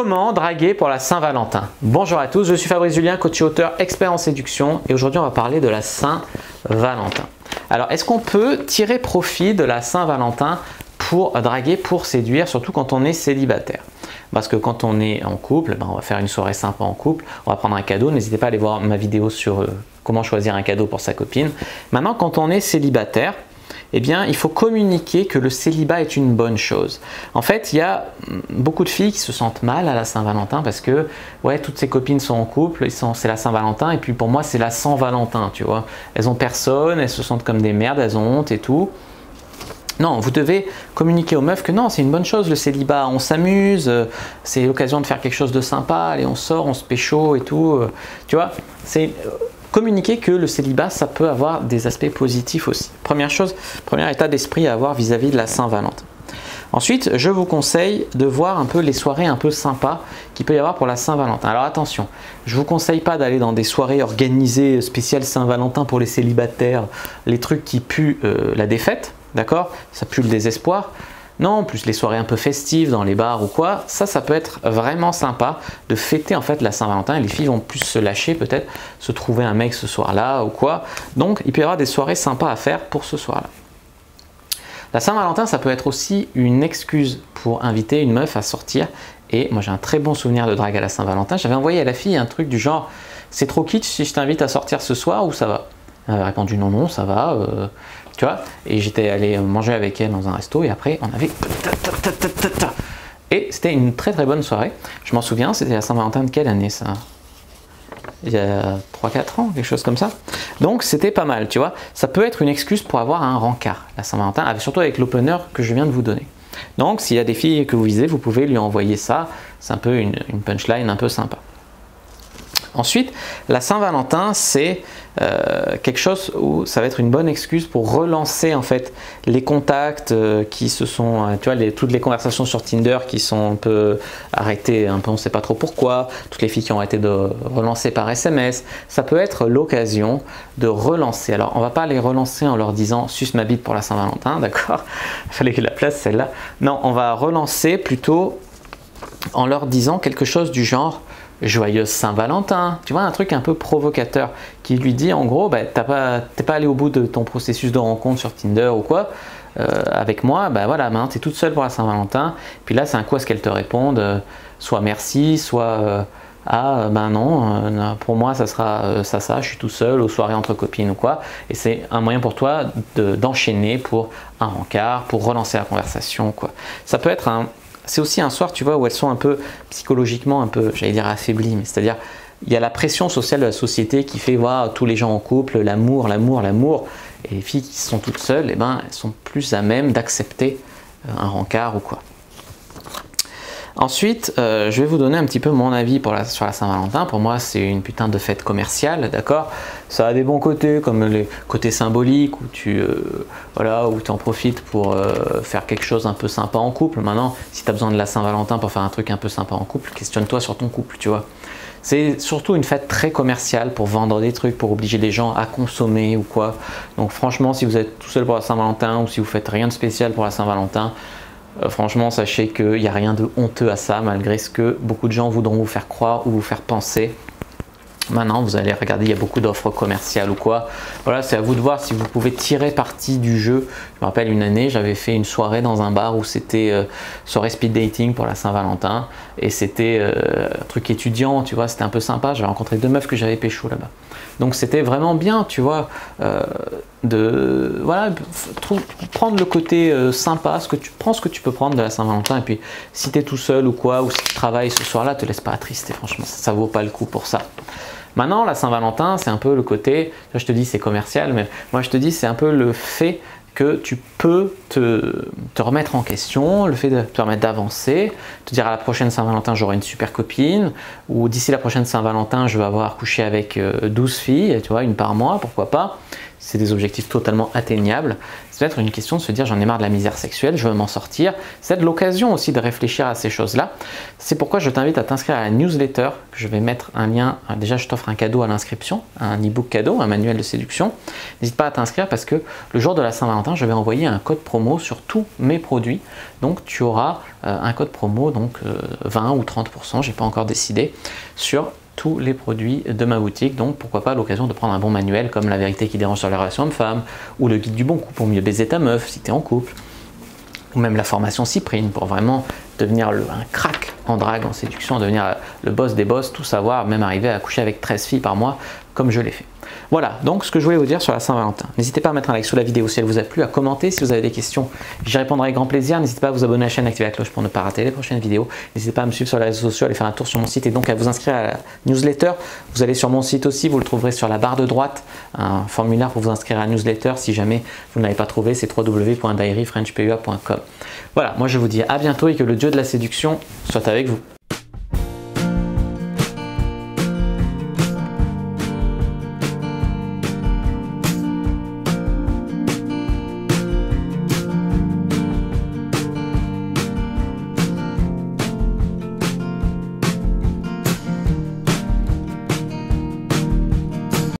Comment draguer pour la Saint-Valentin? Bonjour à tous, je suis Fabrice Julien, coach et auteur expert en séduction et aujourd'hui on va parler de la Saint-Valentin. Alors est-ce qu'on peut tirer profit de la Saint-Valentin pour draguer, pour séduire, surtout quand on est célibataire? Parce que quand on est en couple, on va faire une soirée sympa en couple, on va prendre un cadeau, n'hésitez pas à aller voir ma vidéo sur comment choisir un cadeau pour sa copine. Maintenant quand on est célibataire, eh bien, il faut communiquer que le célibat est une bonne chose. En fait, il y a beaucoup de filles qui se sentent mal à la Saint-Valentin parce que ouais, toutes ses copines sont en couple, c'est la Saint-Valentin et puis pour moi c'est la Saint-Valentin, tu vois. Elles ont personne, elles se sentent comme des merdes, elles ont honte et tout. Non, vous devez communiquer aux meufs que non, c'est une bonne chose le célibat, on s'amuse, c'est l'occasion de faire quelque chose de sympa, allez on sort, on se pécho et tout, tu vois, c'est communiquer que le célibat ça peut avoir des aspects positifs aussi. Première chose, premier état d'esprit à avoir vis-à-vis de la Saint-Valentin. Ensuite, je vous conseille de voir un peu les soirées un peu sympas qu'il peut y avoir pour la Saint-Valentin. Alors attention, je ne vous conseille pas d'aller dans des soirées organisées spéciales Saint-Valentin pour les célibataires, les trucs qui puent la défaite, d'accord? Ça pue le désespoir. Non, plus les soirées un peu festives dans les bars ou quoi, ça peut être vraiment sympa de fêter en fait la Saint-Valentin et les filles vont plus se lâcher peut-être, se trouver un mec ce soir-là ou quoi. Donc il peut y avoir des soirées sympas à faire pour ce soir-là. La Saint-Valentin, ça peut être aussi une excuse pour inviter une meuf à sortir et moi j'ai un très bon souvenir de drague à la Saint-Valentin. J'avais envoyé à la fille un truc du genre « c'est trop kitsch si je t'invite à sortir ce soir ou ça va ?» Elle avait répondu « non, non, ça va ». Tu vois, et j'étais allé manger avec elle dans un resto et après on avait et c'était une très très bonne soirée. Je m'en souviens, c'était la Saint-Valentin de quelle année ça? Il y a 3-4 ans, quelque chose comme ça. Donc c'était pas mal, tu vois. Ça peut être une excuse pour avoir un rencard, la Saint-Valentin, surtout avec l'opener que je viens de vous donner. Donc s'il y a des filles que vous visez, vous pouvez lui envoyer ça. C'est un peu une punchline un peu sympa. Ensuite, la Saint-Valentin, c'est quelque chose où ça va être une bonne excuse pour relancer en fait les contacts qui se sont, tu vois, toutes les conversations sur Tinder qui sont un peu arrêtées, un peu on ne sait pas trop pourquoi, toutes les filles qui ont arrêté de relancer par SMS, ça peut être l'occasion de relancer. Alors, on ne va pas les relancer en leur disant « suce ma bite pour la Saint-Valentin », d'accord? Il fallait que la place celle-là. Non, on va relancer plutôt en leur disant quelque chose du genre joyeuse Saint-Valentin, tu vois, un truc un peu provocateur qui lui dit en gros, bah, t'es pas allé au bout de ton processus de rencontre sur Tinder ou quoi, avec moi, bah voilà, maintenant t'es toute seule pour la Saint-Valentin, puis là c'est un coup à ce qu'elle te réponde, soit merci, soit ah ben non, pour moi ça sera ça, je suis tout seul aux soirées entre copines ou quoi, et c'est un moyen pour toi d'enchaîner pour un rencard, pour relancer la conversation, quoi. Ça peut être c'est aussi un soir, tu vois, où elles sont un peu psychologiquement, un peu, j'allais dire affaiblies, mais c'est-à-dire, il y a la pression sociale de la société qui fait voir tous les gens en couple, l'amour, l'amour, l'amour, et les filles qui sont toutes seules, eh ben, elles sont plus à même d'accepter un rencard ou quoi. Ensuite, je vais vous donner un petit peu mon avis sur la Saint-Valentin. Pour moi, c'est une putain de fête commerciale, d'accord? Ça a des bons côtés, comme les côtés symboliques, où tu en profites pour faire quelque chose un peu sympa en couple. Maintenant, si tu as besoin de la Saint-Valentin pour faire un truc un peu sympa en couple, questionne-toi sur ton couple, tu vois. C'est surtout une fête très commerciale pour vendre des trucs, pour obliger les gens à consommer ou quoi. Donc franchement, si vous êtes tout seul pour la Saint-Valentin ou si vous faites rien de spécial pour la Saint-Valentin, franchement, sachez qu'il n'y a rien de honteux à ça, malgré ce que beaucoup de gens voudront vous faire croire ou vous faire penser. Maintenant, vous allez regarder, il y a beaucoup d'offres commerciales ou quoi. Voilà, c'est à vous de voir si vous pouvez tirer parti du jeu. Je me rappelle une année, j'avais fait une soirée dans un bar où c'était soirée speed dating pour la Saint-Valentin. Et c'était un truc étudiant, tu vois, c'était un peu sympa. J'avais rencontré 2 meufs que j'avais pécho là-bas. Donc c'était vraiment bien, tu vois, voilà, prendre le côté sympa, prends ce que tu peux prendre de la Saint-Valentin. Et puis si tu es tout seul ou quoi, ou si tu travailles ce soir-là, te laisse pas attrister, franchement, ça vaut pas le coup pour ça. Maintenant, la Saint-Valentin, c'est un peu le côté, je te dis c'est commercial, mais moi je te dis c'est un peu le fait que tu peux te remettre en question, le fait de te permettre d'avancer, te dire à la prochaine Saint-Valentin j'aurai une super copine, ou d'ici la prochaine Saint-Valentin je vais avoir couché avec 12 filles, tu vois, une par mois, pourquoi pas. c'est des objectifs totalement atteignables. C'est peut-être une question de se dire j'en ai marre de la misère sexuelle, je veux m'en sortir. C'est de l'occasion aussi de réfléchir à ces choses-là. C'est pourquoi je t'invite à t'inscrire à la newsletter, que je vais mettre un lien. Déjà, je t'offre un cadeau à l'inscription, un e-book cadeau, un manuel de séduction. N'hésite pas à t'inscrire parce que le jour de la Saint-Valentin, je vais envoyer un code promo sur tous mes produits. Donc, tu auras un code promo, donc 20 ou 30%, je n'ai pas encore décidé, sur tous les produits de ma boutique. Donc pourquoi pas l'occasion de prendre un bon manuel comme La vérité qui dérange sur les relations hommes-femmes, ou le guide du bon coup pour mieux baiser ta meuf si tu es en couple, ou même la formation Cyprine pour vraiment devenir un crack en drague, en séduction, devenir le boss des boss, tout savoir, même arriver à coucher avec 13 filles par mois comme je l'ai fait. Voilà, donc ce que je voulais vous dire sur la Saint-Valentin. N'hésitez pas à mettre un like sous la vidéo si elle vous a plu, à commenter si vous avez des questions, j'y répondrai avec grand plaisir. N'hésitez pas à vous abonner à la chaîne, activer la cloche pour ne pas rater les prochaines vidéos. N'hésitez pas à me suivre sur les réseaux sociaux, à aller faire un tour sur mon site et donc à vous inscrire à la newsletter. Vous allez sur mon site aussi, vous le trouverez sur la barre de droite, un formulaire pour vous inscrire à la newsletter. Si jamais vous ne l'avez pas trouvé, c'est www.diaryfrenchpua.com. Voilà, moi je vous dis à bientôt et que le dieu de la séduction soit avec vous.